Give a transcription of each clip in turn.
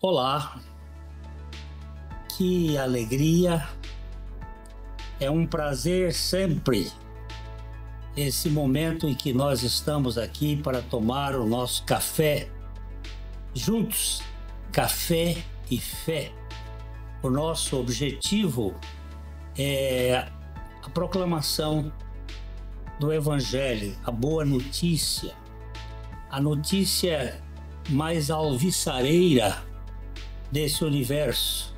Olá, que alegria, é um prazer sempre esse momento em que nós estamos aqui para tomar o nosso café juntos, café e fé. O nosso objetivo é a proclamação do Evangelho, a boa notícia, a notícia mais alvissareira desse universo.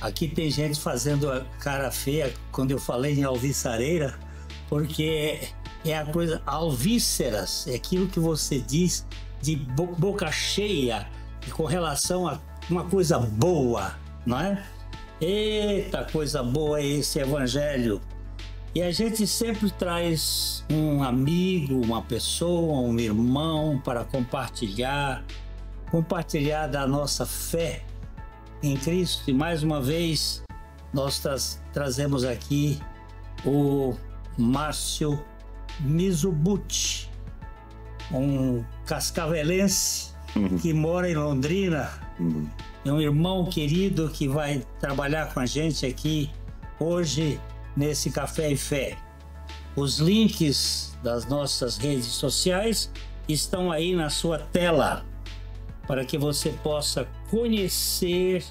Aqui tem gente fazendo a cara feia quando eu falei em alvissareira, porque é a coisa alvíceras, é aquilo que você diz de boca cheia com relação a uma coisa boa, não é? Eita, coisa boa é esse evangelho. E a gente sempre traz um amigo, uma pessoa, um irmão para compartilhar da nossa fé em Cristo. E mais uma vez nós trazemos aqui o Márcio Mizubuchi, um cascavelense que mora em Londrina, é um irmão querido que vai trabalhar com a gente aqui hoje nesse Café e Fé. Os links das nossas redes sociais estão aí na sua tela, para que você possa conhecer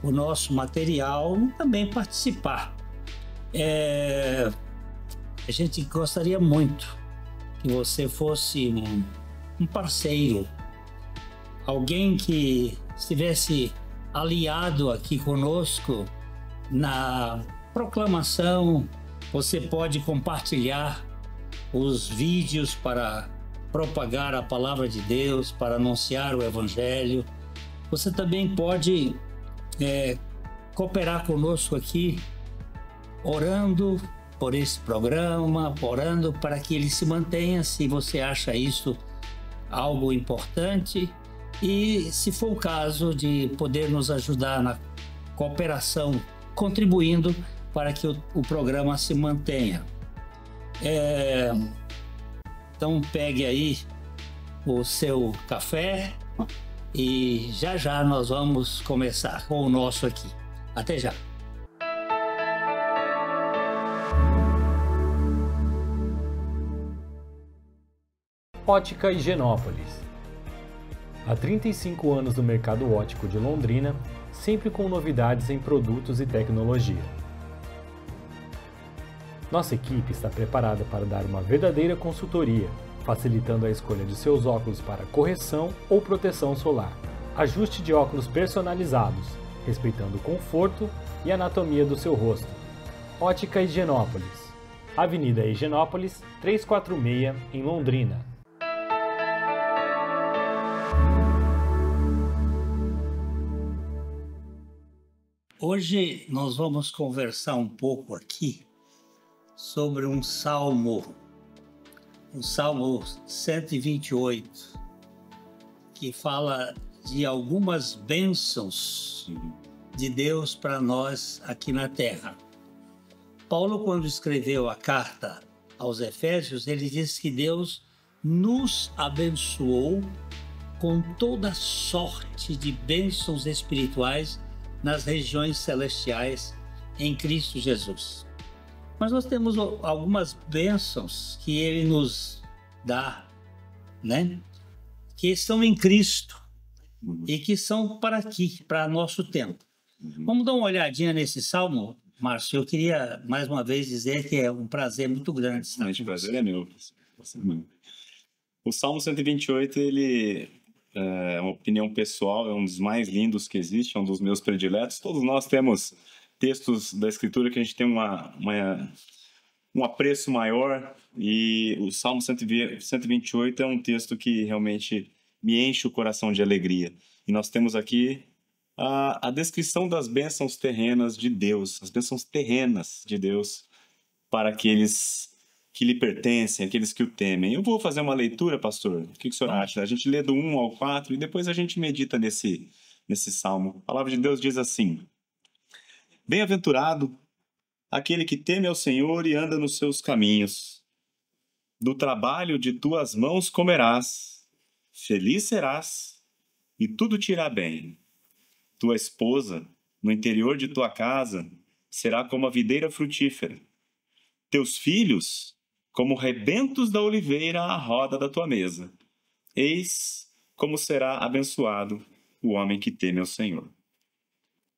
o nosso material e também participar. A gente gostaria muito que você fosse um parceiro, alguém que estivesse aliado aqui conosco na proclamação. Você pode compartilhar os vídeos para propagar a palavra de Deus, para anunciar o Evangelho. Você também pode cooperar conosco aqui, orando por esse programa, orando para que ele se mantenha, se você acha isso algo importante, e se for o caso de poder nos ajudar na cooperação, contribuindo para que o programa se mantenha. Então pegue aí o seu café e já já nós vamos começar com o nosso aqui. Até já! Ótica Higienópolis. Há 35 anos no mercado óptico de Londrina, sempre com novidades em produtos e tecnologia. Nossa equipe está preparada para dar uma verdadeira consultoria, facilitando a escolha de seus óculos para correção ou proteção solar. Ajuste de óculos personalizados, respeitando o conforto e anatomia do seu rosto. Ótica Higienópolis. Avenida Higienópolis, 346, em Londrina. Hoje nós vamos conversar um pouco aqui sobre um salmo, o Salmo 128, que fala de algumas bênçãos de Deus para nós aqui na Terra. Paulo, quando escreveu a carta aos Efésios, ele disse que Deus nos abençoou com toda sorte de bênçãos espirituais nas regiões celestiais em Cristo Jesus. Mas nós temos algumas bênçãos que Ele nos dá, né? Que estão em Cristo e que são para aqui, para nosso tempo. Vamos dar uma olhadinha nesse salmo, Márcio. Eu queria mais uma vez dizer que é um prazer muito grande estar O prazer é meu. O Salmo 128, ele é uma opinião pessoal, é um dos mais lindos que existe, é um dos meus prediletos. Todos nós temos textos da Escritura que a gente tem um apreço maior, e o Salmo 128 é um texto que realmente me enche o coração de alegria. E nós temos aqui a descrição das bênçãos terrenas de Deus, as bênçãos terrenas de Deus para aqueles que lhe pertencem, aqueles que o temem. Eu vou fazer uma leitura, pastor. O que o senhor acha? A gente lê do 1 ao 4 e depois a gente medita nesse salmo. A palavra de Deus diz assim: Bem-aventurado aquele que teme ao Senhor e anda nos seus caminhos. Do trabalho de tuas mãos comerás, feliz serás, e tudo te irá bem. tua esposa, no interior de tua casa, será como a videira frutífera. Teus filhos, como rebentos da oliveira à roda da tua mesa. Eis como será abençoado o homem que teme ao Senhor.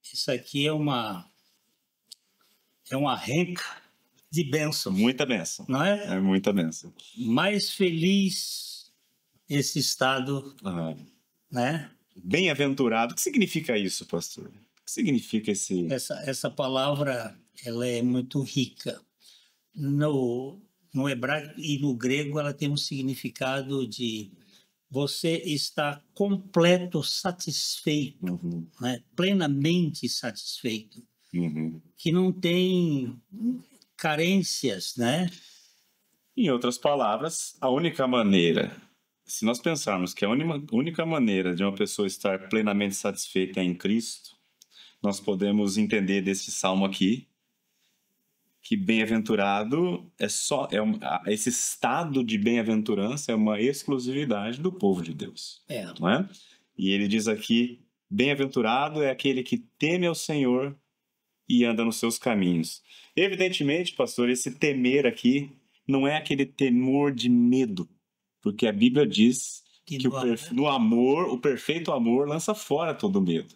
Isso aqui é uma renca de bênçãos, Muita bênção. não é? É muita bênção. Mais feliz esse estado, Ah, né? bem-aventurado. O que significa isso, pastor? O que significa esse... Essa palavra, ela é muito rica. No hebraico e no grego, ela tem um significado de você está completo, satisfeito, Uhum, né? Plenamente satisfeito, uhum. que não tem carências, né? Em outras palavras, a única maneira, se nós pensarmos que a única maneira de uma pessoa estar plenamente satisfeita é em Cristo, nós podemos entender desse salmo aqui que bem-aventurado esse estado de bem-aventurança é uma exclusividade do povo de Deus, não é? E ele diz aqui, bem-aventurado é aquele que teme ao Senhor e anda nos seus caminhos. Evidentemente, pastor, esse temer aqui não é aquele temor de medo, porque a Bíblia diz que no amor, o perfeito amor lança fora todo medo.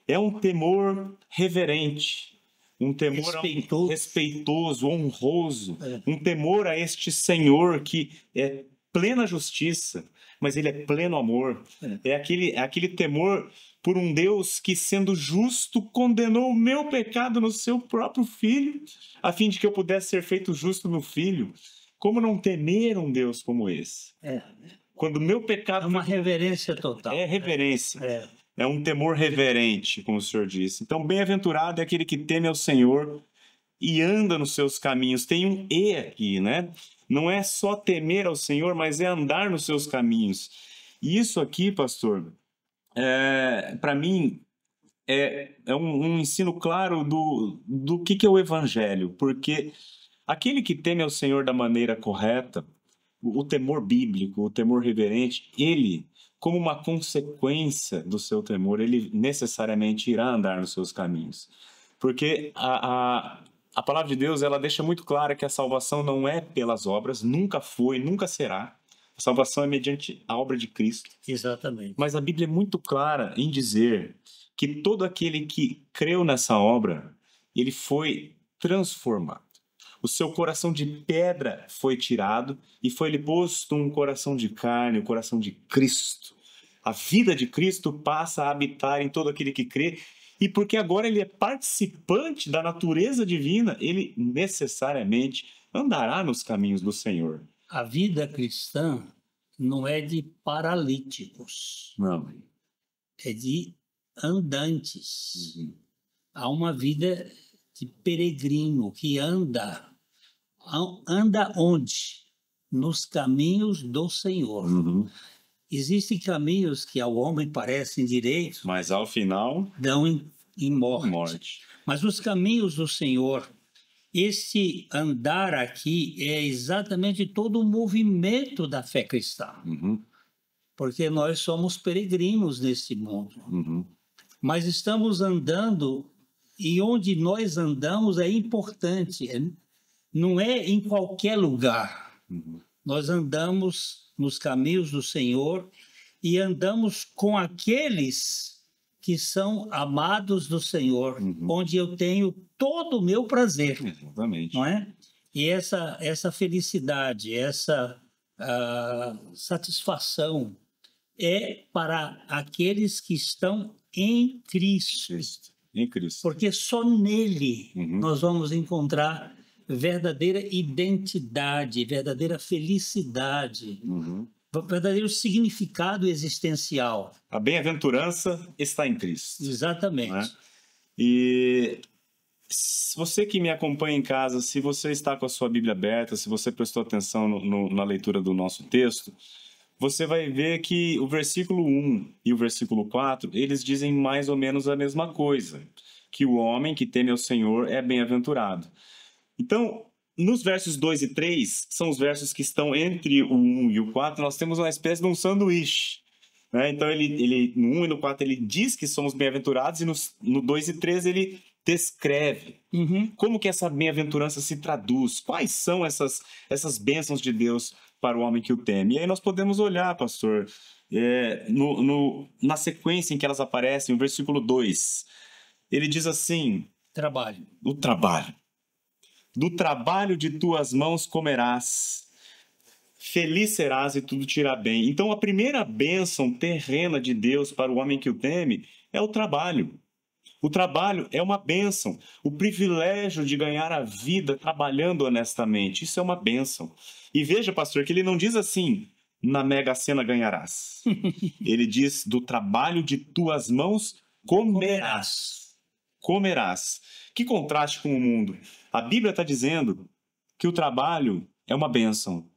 É um temor reverente, um temor respeitoso, honroso, um temor a este Senhor que é plena justiça, mas ele é pleno amor. É aquele temor por um Deus que, sendo justo, condenou o meu pecado no seu próprio Filho, a fim de que eu pudesse ser feito justo no Filho. Como não temer um Deus como esse? Quando o meu pecado... É uma reverência total. É reverência. É um temor reverente, como o Senhor disse. Então, bem-aventurado é aquele que teme ao Senhor e anda nos seus caminhos. Tem um "e" aqui, né? Não é só temer ao Senhor, mas é andar nos seus caminhos. E isso aqui, pastor, para mim, é um ensino claro do que é o Evangelho. Porque aquele que teme ao Senhor da maneira correta, o temor bíblico, o temor reverente, ele... como uma consequência do seu temor, ele necessariamente irá andar nos seus caminhos. Porque a palavra de Deus, ela deixa muito clara que a salvação não é pelas obras, nunca foi, nunca será. A salvação é mediante a obra de Cristo. Exatamente. Mas a Bíblia é muito clara em dizer que todo aquele que creu nessa obra, ele foi transformado. O seu coração de pedra foi tirado e foi-lhe posto um coração de carne, o coração de Cristo. A vida de Cristo passa a habitar em todo aquele que crê, e porque agora ele é participante da natureza divina, ele necessariamente andará nos caminhos do Senhor. A vida cristã não é de paralíticos, Não. é de andantes. Há uma vida de peregrino que anda onde? Nos caminhos do Senhor. Existem caminhos que ao homem parecem direitos, mas ao final dão em morte. Mas os caminhos do Senhor, esse andar aqui é exatamente todo o movimento da fé cristã. Porque nós somos peregrinos nesse mundo. Mas estamos andando, e onde nós andamos é importante. Não é em qualquer lugar. Nós andamos nos caminhos do Senhor e andamos com aqueles que são amados do Senhor, onde eu tenho todo o meu prazer. Exatamente. Não é? E essa felicidade, essa satisfação é para aqueles que estão em Cristo. Em Cristo. Porque só nele nós vamos encontrar verdadeira identidade, verdadeira felicidade, verdadeiro significado existencial. A bem-aventurança está em Cristo. Exatamente. Né? E se você que me acompanha em casa, se você está com a sua Bíblia aberta, se você prestou atenção na leitura do nosso texto, você vai ver que o versículo 1 e o versículo 4, eles dizem mais ou menos a mesma coisa, que o homem que teme ao Senhor é bem-aventurado. Então, nos versos 2 e 3, são os versos que estão entre o 1 e o 4, nós temos uma espécie de um sanduíche. né? Então, ele no 1 e no 4 ele diz que somos bem-aventurados, e no 2 e 3 ele descreve como que essa bem-aventurança se traduz, quais são essas bênçãos de Deus para o homem que o teme. E aí nós podemos olhar, pastor, na sequência em que elas aparecem, o versículo 2, ele diz assim: Trabalho. o trabalho. Do trabalho de tuas mãos comerás, feliz serás e tudo te irá bem. Então, a primeira bênção terrena de Deus para o homem que o teme é o trabalho. O trabalho é uma bênção. O privilégio de ganhar a vida trabalhando honestamente, isso é uma bênção. E veja, pastor, que ele não diz assim: na Mega Sena ganharás. Ele diz: do trabalho de tuas mãos comerás. Comerás. Que contraste com o mundo. A Bíblia está dizendo que o trabalho é uma bênção.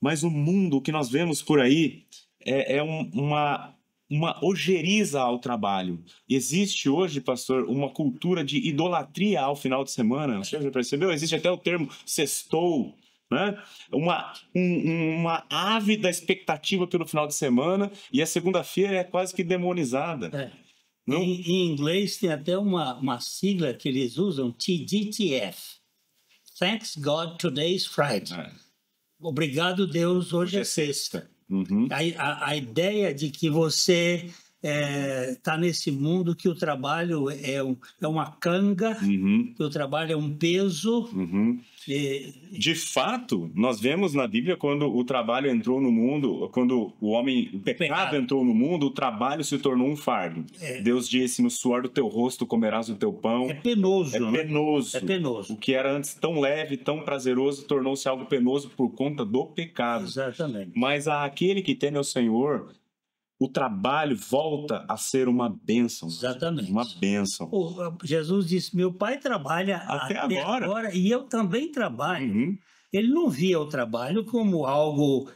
Mas o mundo, o que nós vemos por aí, é uma ojeriza ao trabalho. Existe hoje, pastor, uma cultura de idolatria ao final de semana. Você já percebeu? Existe até o termo sextou, né? Uma ávida expectativa pelo final de semana, e a segunda-feira é quase que demonizada. Em inglês tem até uma sigla que eles usam, TGTF. Thanks God Today's Friday. Obrigado, Deus, hoje é sexta. A ideia de que você está nesse mundo, que o trabalho é uma canga, que o trabalho é um peso. De fato, nós vemos na Bíblia, quando o trabalho entrou no mundo, quando o pecado entrou no mundo, o trabalho se tornou um fardo. Deus disse: no suor do teu rosto comerás o teu pão. É penoso. É penoso. O que era antes tão leve, tão prazeroso, tornou-se algo penoso por conta do pecado. Exatamente. Mas aquele que teme ao Senhor, o trabalho volta a ser uma bênção. Exatamente. Uma bênção. Jesus disse: meu pai trabalha até agora e eu também trabalho. Ele não via o trabalho como algo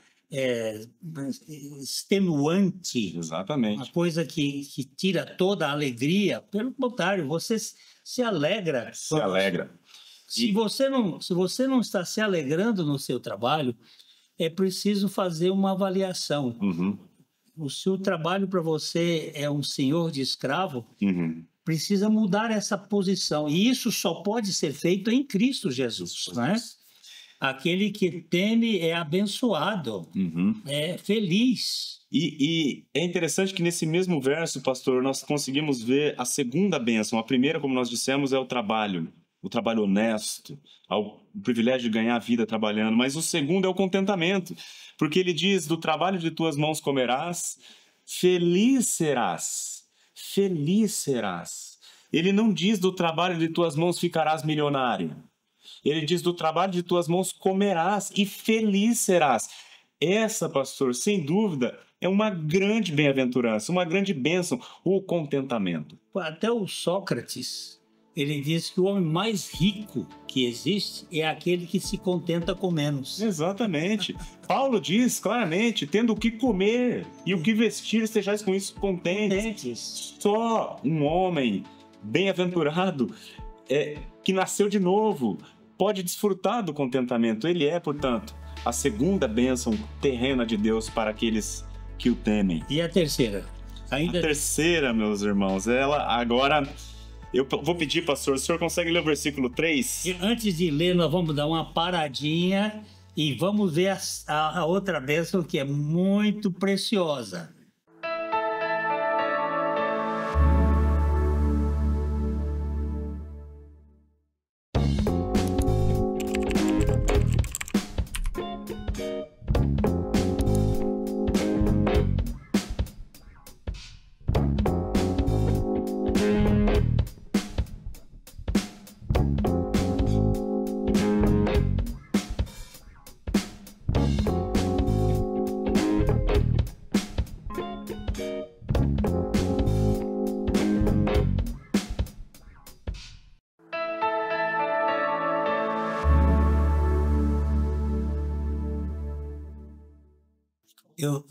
extenuante. Exatamente. Uma coisa que tira toda a alegria. Pelo contrário, você se alegra. Se alegra. Se você não está se alegrando no seu trabalho, é preciso fazer uma avaliação. O seu trabalho para você é um senhor de escravo, precisa mudar essa posição. E isso só pode ser feito em Cristo Jesus, né? Aquele que teme é abençoado, é feliz. E é interessante que nesse mesmo verso, pastor, nós conseguimos ver a segunda bênção. A primeira, como nós dissemos, é o trabalho honesto, o privilégio de ganhar a vida trabalhando. Mas o segundo é o contentamento, porque ele diz: do trabalho de tuas mãos comerás, feliz serás. Feliz serás. Ele não diz: do trabalho de tuas mãos ficarás milionário. Ele diz: do trabalho de tuas mãos comerás e feliz serás. Essa, pastor, sem dúvida, é uma grande bem-aventurança, uma grande bênção, o contentamento. Até o Sócrates, ele diz que o homem mais rico que existe é aquele que se contenta com menos. Exatamente. Paulo diz claramente: tendo o que comer e o que vestir, estejais com isso contentes. Só um homem bem-aventurado, que nasceu de novo, pode desfrutar do contentamento. Ele é, portanto, a segunda bênção terrena de Deus para aqueles que o temem. E a terceira? A terceira, meus irmãos, ela agora... Eu vou pedir, pastor, o senhor consegue ler o versículo 3? E antes de ler, nós vamos dar uma paradinha e vamos ver a outra bênção, que é muito preciosa.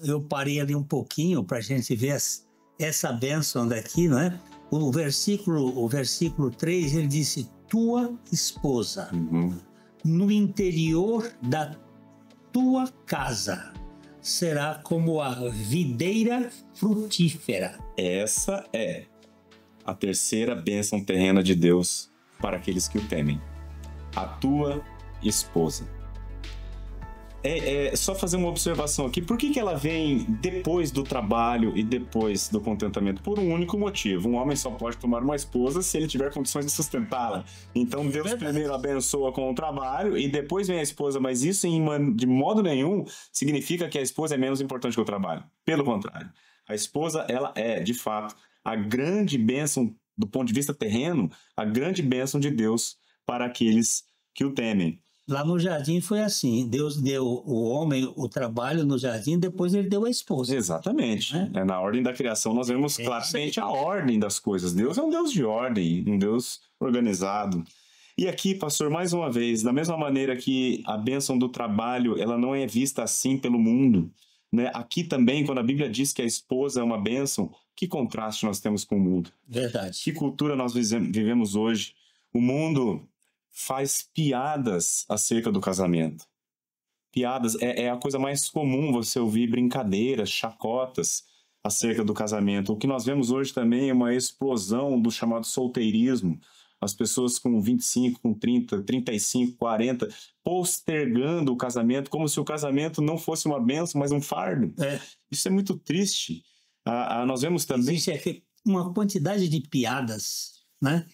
Eu parei ali um pouquinho para a gente ver essa bênção daqui, não é? O versículo 3, ele disse: tua esposa, no interior da tua casa, será como a videira frutífera. Essa é a terceira bênção terrena de Deus para aqueles que o temem. A tua esposa. Só fazer uma observação aqui. Por que ela vem depois do trabalho e depois do contentamento? Por um único motivo. Um homem só pode tomar uma esposa se ele tiver condições de sustentá-la. Então Deus primeiro abençoa com o trabalho e depois vem a esposa. Mas isso de modo nenhum significa que a esposa é menos importante que o trabalho. Pelo contrário. A esposa, ela é, de fato, a grande bênção, do ponto de vista terreno, a grande bênção de Deus para aqueles que o temem. Lá no jardim foi assim, Deus deu o homem o trabalho no jardim, depois ele deu a esposa. Exatamente. Na ordem da criação nós vemos claramente a ordem das coisas. Deus é um Deus de ordem, um Deus organizado. E aqui, pastor, mais uma vez, da mesma maneira que a bênção do trabalho ela não é vista assim pelo mundo, né? Aqui também, quando a Bíblia diz que a esposa é uma bênção, que contraste nós temos com o mundo. Verdade. Que cultura nós vivemos hoje. O mundo faz piadas acerca do casamento. Piadas, é a coisa mais comum você ouvir brincadeiras, chacotas acerca do casamento. O que nós vemos hoje também é uma explosão do chamado solteirismo. As pessoas com 25, com 30, 35, 40, postergando o casamento como se o casamento não fosse uma bênção, mas um fardo. Isso é muito triste. Nós vemos também... Existe uma quantidade de piadas, né?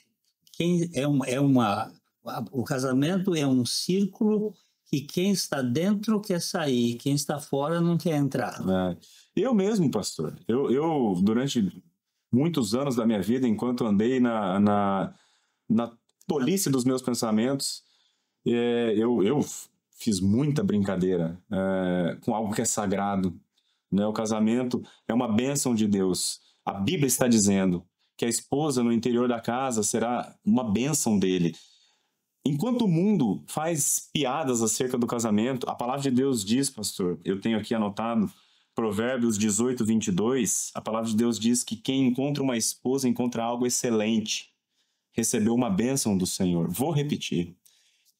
O casamento é um círculo que quem está dentro quer sair, quem está fora não quer entrar. Eu mesmo, pastor, eu durante muitos anos da minha vida, enquanto andei na tolice dos meus pensamentos, eu fiz muita brincadeira com algo que é sagrado, né? O casamento é uma bênção de Deus. A Bíblia está dizendo que a esposa no interior da casa será uma bênção dele. Enquanto o mundo faz piadas acerca do casamento, a palavra de Deus diz, pastor, eu tenho aqui anotado, Provérbios 18, 22, a palavra de Deus diz que quem encontra uma esposa encontra algo excelente, recebeu uma bênção do Senhor. Vou repetir,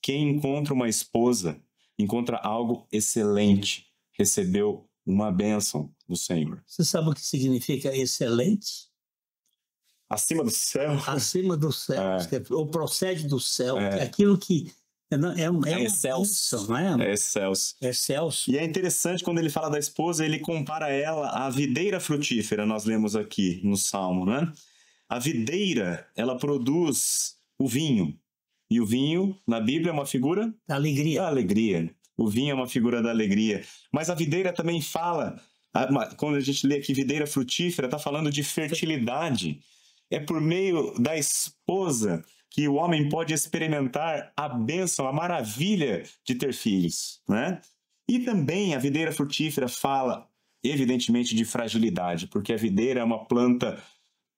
quem encontra uma esposa encontra algo excelente, recebeu uma bênção do Senhor. Você sabe o que significa excelente? Acima do céu. Acima do céu, ou procede do céu, é aquilo que é excelso, não é? É excelso. Excelso. E é interessante quando ele fala da esposa, ele compara ela à videira frutífera, nós lemos aqui no Salmo, né? A videira, ela produz o vinho. E o vinho, na Bíblia, é uma figura? Da alegria. Da alegria. O vinho é uma figura da alegria. Mas a videira também fala, quando a gente lê aqui videira frutífera, está falando de fertilidade. É por meio da esposa que o homem pode experimentar a bênção, a maravilha de ter filhos, né? E também a videira frutífera fala, evidentemente, de fragilidade, porque a videira é uma planta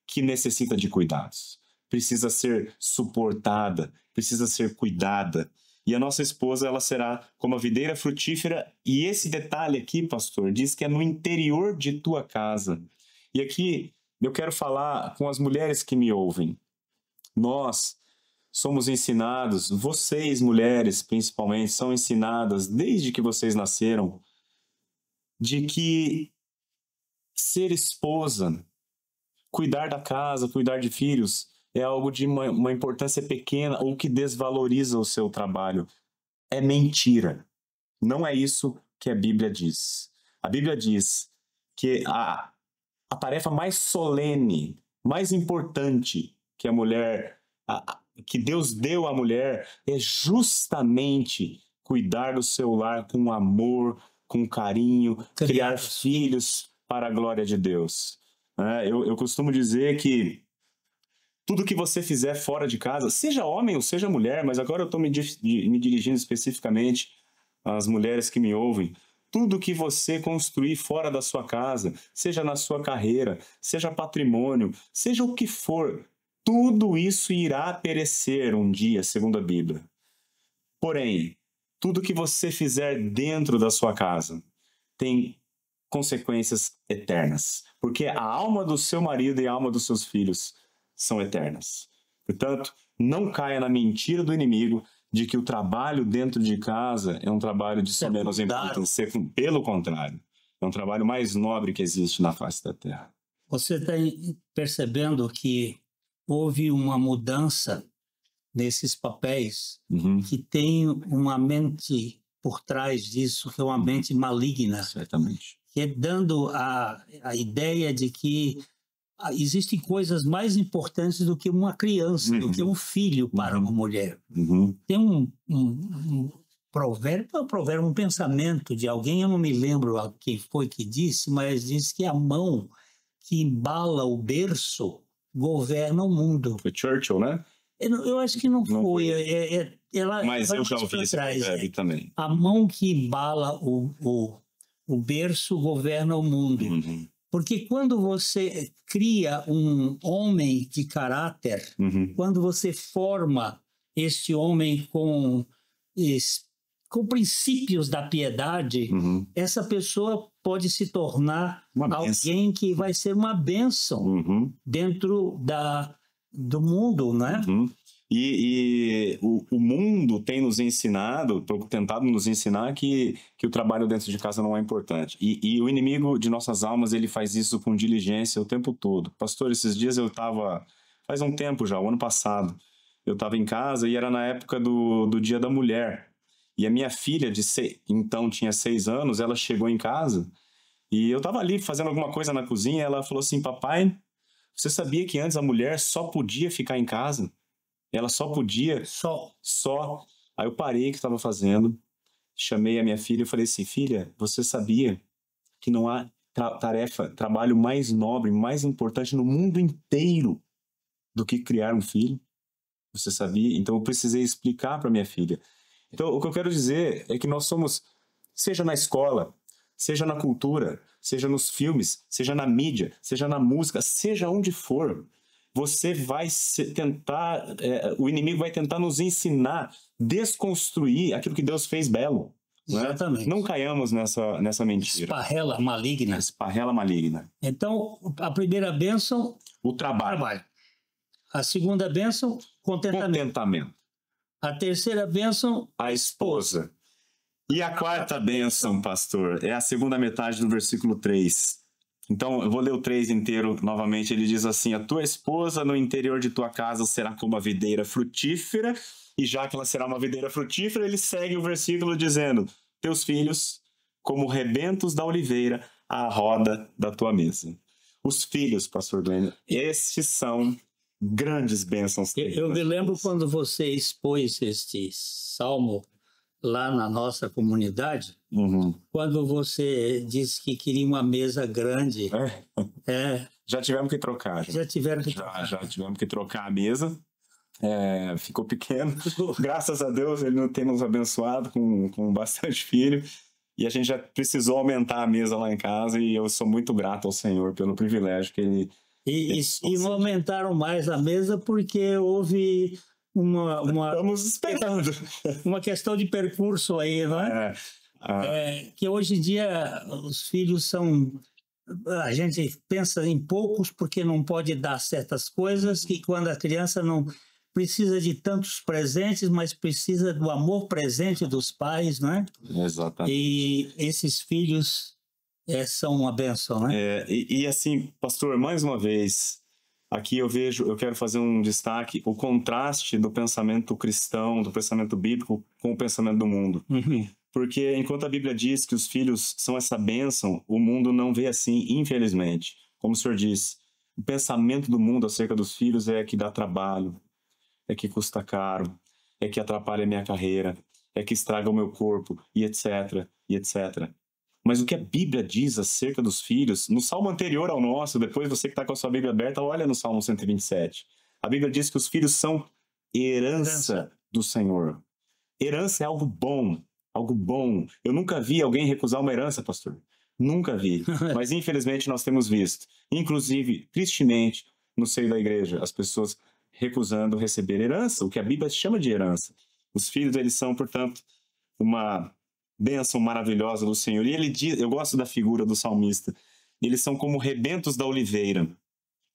que necessita de cuidados. Precisa ser suportada, precisa ser cuidada. E a nossa esposa, ela será como a videira frutífera. E esse detalhe aqui, pastor, diz que é no interior de tua casa. E aqui eu quero falar com as mulheres que me ouvem. Nós somos ensinados, vocês mulheres principalmente, são ensinadas desde que vocês nasceram, de que ser esposa, cuidar da casa, cuidar de filhos, é algo de uma importância pequena ou que desvaloriza o seu trabalho. É mentira. Não é isso que a Bíblia diz. A Bíblia diz que a tarefa mais solene, mais importante que a mulher, que Deus deu à mulher, é justamente cuidar do seu lar com amor, com carinho, criar filhos para a glória de Deus. Eu costumo dizer que tudo que você fizer fora de casa, seja homem ou seja mulher, mas agora eu estou me dirigindo especificamente às mulheres que me ouvem, tudo que você construir fora da sua casa, seja na sua carreira, seja patrimônio, seja o que for, tudo isso irá perecer um dia, segundo a Bíblia. Porém, tudo que você fizer dentro da sua casa tem consequências eternas, porque a alma do seu marido e a alma dos seus filhos são eternas. Portanto, não caia na mentira do inimigo de que o trabalho dentro de casa é um trabalho de somenos importância. Pelo contrário, É um trabalho mais nobre que existe na face da terra. Você está percebendo que houve uma mudança nesses papéis, que tem uma mente por trás disso, que é uma mente maligna, Certamente. que é dando a ideia de que existem coisas mais importantes do que uma criança, do que um filho para uma mulher. Tem um provérbio, um pensamento de alguém, eu não me lembro quem foi que disse, mas disse que a mão que embala o berço governa o mundo. Foi Churchill, né? Eu acho que não foi. Mas eu já ouvi esse provérbio também. A mão que embala o berço governa o mundo. Porque quando você cria um homem de caráter, quando você forma este homem com princípios da piedade, essa pessoa pode se tornar alguém que vai ser uma bênção dentro do mundo, né? E o mundo tem nos ensinado, tentado nos ensinar que o trabalho dentro de casa não é importante. E o inimigo de nossas almas, ele faz isso com diligência o tempo todo. Pastor, esses dias eu estava, faz um tempo já, o ano passado, eu estava em casa e era na época do Dia da Mulher. E a minha filha, então tinha 6 anos, ela chegou em casa e eu estava ali fazendo alguma coisa na cozinha e ela falou assim, papai, você sabia que antes a mulher só podia ficar em casa? Ela só podia... Só. Aí eu parei o que estava fazendo, chamei a minha filha e falei assim, filha, você sabia que não há trabalho mais nobre, mais importante no mundo inteiro do que criar um filho? Você sabia? Então eu precisei explicar para minha filha. Então o que eu quero dizer é que nós somos, seja na escola, seja na cultura, seja nos filmes, seja na mídia, seja na música, seja onde for, você vai tentar, o inimigo vai tentar nos ensinar, desconstruir aquilo que Deus fez belo. Exatamente. Não caiamos nessa mentira. Esparrela maligna. Esparrela maligna. Então, a primeira bênção... O trabalho. A segunda bênção, contentamento. A terceira bênção... A esposa. E a quarta bênção, pastor, é a segunda metade do versículo 3. Então, eu vou ler o 3 inteiro novamente. Ele diz assim, a tua esposa no interior de tua casa será como a videira frutífera, e já que ela será uma videira frutífera, ele segue o versículo dizendo, teus filhos como rebentos da oliveira à roda da tua mesa. Os filhos, pastor Glenn, estes são grandes bênçãos. Eu me lembro quando você expôs este salmo lá na nossa comunidade, quando você disse que queria uma mesa grande. Já tivemos que trocar. Já tivemos que trocar a mesa. Ficou pequeno. Graças a Deus, ele tem nos abençoado com bastante filho. E a gente já precisou aumentar a mesa lá em casa. E eu sou muito grato ao Senhor pelo privilégio que Ele... E não aumentaram mais a mesa porque houve... Estamos esperando. Uma questão de percurso aí, não é? Que hoje em dia os filhos são... A gente pensa em poucos porque não pode dar certas coisas, que quando a criança não precisa de tantos presentes, mas precisa do amor presente dos pais, não é? Exatamente. E esses filhos são uma bênção, né? E assim, pastor, mais uma vez... Aqui eu quero fazer um destaque, o contraste do pensamento cristão, do pensamento bíblico com o pensamento do mundo. Porque enquanto a Bíblia diz que os filhos são essa bênção, o mundo não vê assim, infelizmente. Como o senhor disse, o pensamento do mundo acerca dos filhos é que dá trabalho, é que custa caro, é que atrapalha a minha carreira, é que estraga o meu corpo, e etc, e etc. Mas o que a Bíblia diz acerca dos filhos, no salmo anterior ao nosso, depois você que está com a sua Bíblia aberta, olha no salmo 127. A Bíblia diz que os filhos são herança do Senhor. Herança é algo bom, algo bom. Eu nunca vi alguém recusar uma herança, pastor. Nunca vi. Mas infelizmente nós temos visto, inclusive, tristemente, no seio da igreja, as pessoas recusando receber herança, o que a Bíblia chama de herança. Os filhos, eles são, portanto, uma... bênção maravilhosa do Senhor. E ele diz, eu gosto da figura do salmista, eles são como rebentos da oliveira,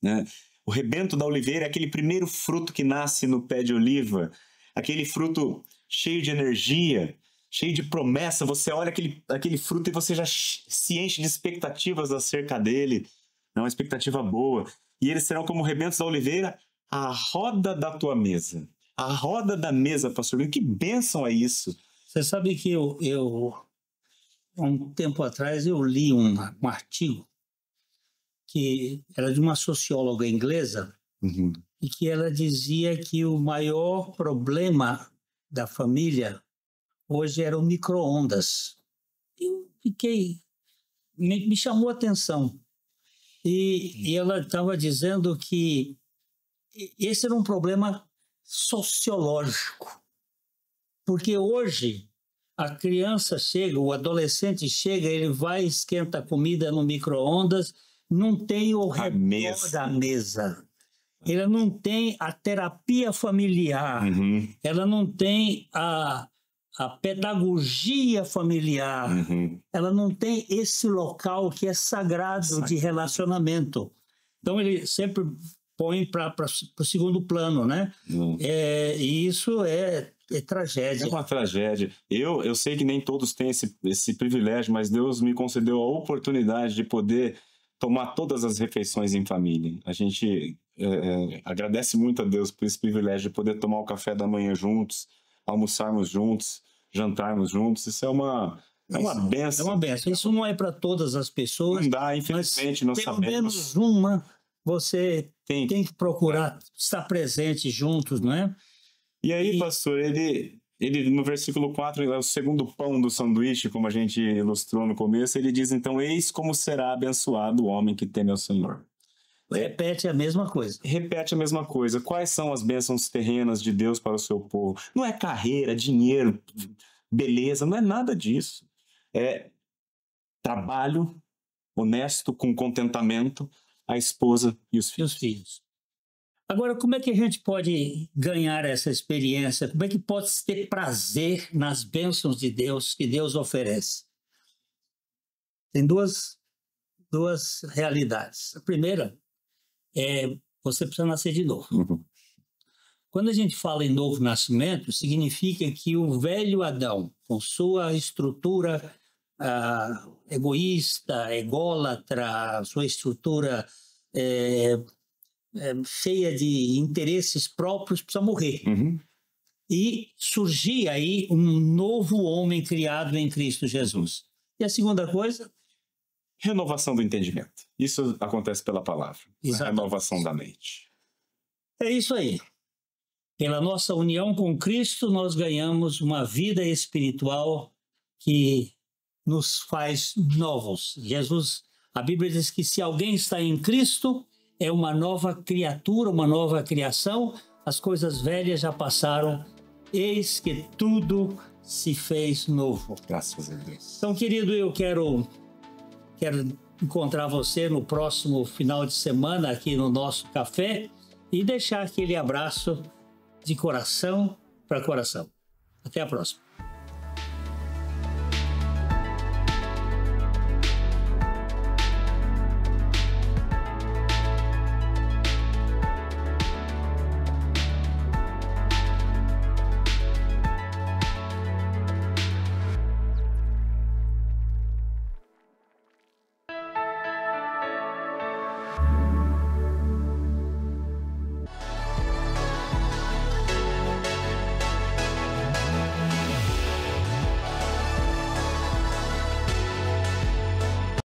né? O rebento da oliveira é aquele primeiro fruto que nasce no pé de oliva, aquele fruto cheio de energia, cheio de promessa. Você olha aquele fruto e você já se enche de expectativas acerca dele. É uma expectativa boa. E eles serão como rebentos da oliveira à roda da tua mesa. A roda da mesa, pastor Lino, que bênção é isso? Você sabe que há um tempo atrás, eu li um artigo que era de uma socióloga inglesa, e que ela dizia que o maior problema da família hoje era o micro-ondas. Eu fiquei... Me chamou a atenção. E ela estava dizendo que esse era um problema sociológico. Porque hoje a criança chega, o adolescente chega, ele vai e esquenta a comida no micro-ondas, não tem o redor da mesa. Ela não tem a terapia familiar, ela não tem a pedagogia familiar, ela não tem esse local que é sagrado de relacionamento. Então ele sempre põe para o segundo plano, né? E isso é tragédia. É uma tragédia. Eu sei que nem todos têm esse privilégio, mas Deus me concedeu a oportunidade de poder tomar todas as refeições em família. A gente agradece muito a Deus por esse privilégio de poder tomar o café da manhã juntos, almoçarmos juntos, jantarmos juntos. Isso é uma benção. É uma benção. Isso não é para todas as pessoas. Não dá, infelizmente, nós pelo sabemos. Menos uma você tem que procurar estar presente juntos, não é? E aí, pastor, ele no versículo 4, é o segundo pão do sanduíche, como a gente ilustrou no começo, ele diz, então, eis como será abençoado o homem que teme ao Senhor. Repete a mesma coisa. Repete a mesma coisa. Quais são as bênçãos terrenas de Deus para o seu povo? Não é carreira, dinheiro, beleza, não é nada disso. É trabalho honesto, com contentamento, a esposa e os filhos. Agora, como é que a gente pode ganhar essa experiência? Como é que pode ter prazer nas bênçãos de Deus que Deus oferece? Tem duas realidades. A primeira é você precisa nascer de novo. Quando a gente fala em novo nascimento, significa que o velho Adão, com sua estrutura egoísta, ególatra, sua estrutura cheia de interesses próprios, precisa morrer. E surgir aí um novo homem criado em Cristo Jesus. E a segunda coisa? Renovação do entendimento. Isso acontece pela palavra. A renovação da mente. É isso aí. Pela nossa união com Cristo, nós ganhamos uma vida espiritual que nos faz novos. Jesus, a Bíblia diz que se alguém está em Cristo, é uma nova criatura, uma nova criação. As coisas velhas já passaram, eis que tudo se fez novo. Graças a Deus. Então, querido, eu quero encontrar você no próximo final de semana aqui no nosso café e deixar aquele abraço de coração para coração. Até a próxima.